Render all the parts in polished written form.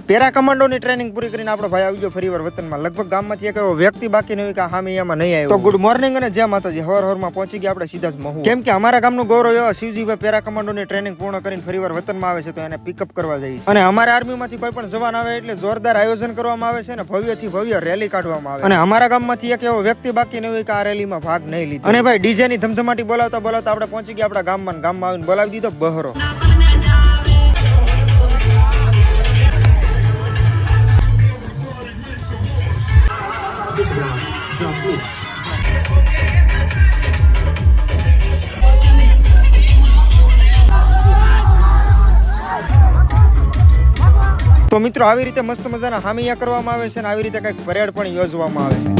Para કમાન્ડોની training પૂરી કરીને આપણો ભાઈ આવી ગયો ફરીવાર વતનમાં. લગભગ ગામમાંથી એક એવો વ્યક્તિ બાકી નહીં કે હામે એમાં નહીં આવ્યો. તો ગુડ મોર્નિંગ અને જય માતાજી. હવારમાં પહોંચી ગયા આપણે સીધા જ મહુ, કેમ કે અમારા ગામનું ગૌરવ એવા શિવજીભાઈ પેરા કમાન્ડોની ટ્રેનિંગ પૂર્ણ કરીને ફરીવાર વતનમાં આવે છે, તો એને પિકઅપ કરવા જઈએ. અને અમારા આર્મીમાંથી કોઈ પણ જવાન આવે એટલે જોરદાર આયોજન કરવામાં આવે છે અને ભવ્યથી ભવ્ય રેલી કાઢવામાં આવે. અને અમારા ગામમાંથી એક એવો વ્યક્તિ બાકી નહીં કે આ રેલીમાં ભાગ નહીં લીધો. અને ભાઈ ડીજે ની ધમધમાટી બોલાવતા બોલાવતા આપણે પહોંચી ગયા આપણા ગામમાં આવીને બોલાવી દીધો બહરો. તો મિત્રો આવી રીતે મસ્ત મજાના હામિયા કરવામાં આવે છે અને આવી રીતે કઈક પરેડ પણ યોજવામાં આવે છે.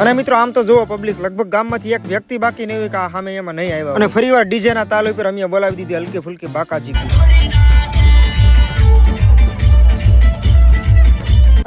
અને મિત્રો આમ તો જુઓ પબ્લિક, લગભગ ગામમાંથી એક વ્યક્તિ બાકી નહીં હોય કે આ સામે એમાં નહીં આવ્યા. અને ફરીવાર ડીજે ના તાલ ઉપર અમે બોલાવી દીધી હલકી ફુલકી બાકાજી.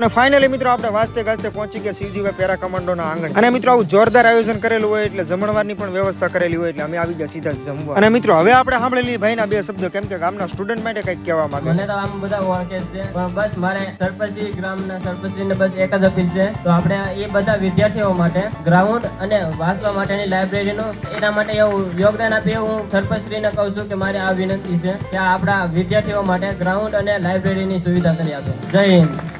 અને ફાઇનલી મિત્રો આપણે વાસ્તે ગાસ્તે પહોંચી ગયા શિવજીભાઈ પેરા કમાન્ડોના આંગણે. અને મિત્રો આવું જોરદાર આયોજન કરેલું હોય એટલે જમણવારની પણ વ્યવસ્થા કરેલી હોય એટલે અમે આવી ગયા સીધા જમવા. અને મિત્રો હવે આપણે સાંભળેલી ભાઈના બે શબ્દો, કેમ કે ગામના સ્ટુડન્ટ માટે કંઈક કહેવા માંગે. મને તો આમ બધા ઓળખે છે, પણ બસ મારે સરપંચી ગ્રામના સરપંચીને બસ એક જ અપીલ છે, તો આપણે એ બધા વિદ્યાર્થીઓ માટે ગ્રાઉન્ડ અને વાંચવા માટેની લાઇબ્રેરીનું એના માટે એવું યોગદાન આપીએ. હું સરપંચશ્રીને કહું છું કે મારે આ વિનંતી છે કે આપણા વિદ્યાર્થીઓ માટે ગ્રાઉન્ડ અને લાઇબ્રેરીની સુવિધા કરી આપે. જય હિન્દ.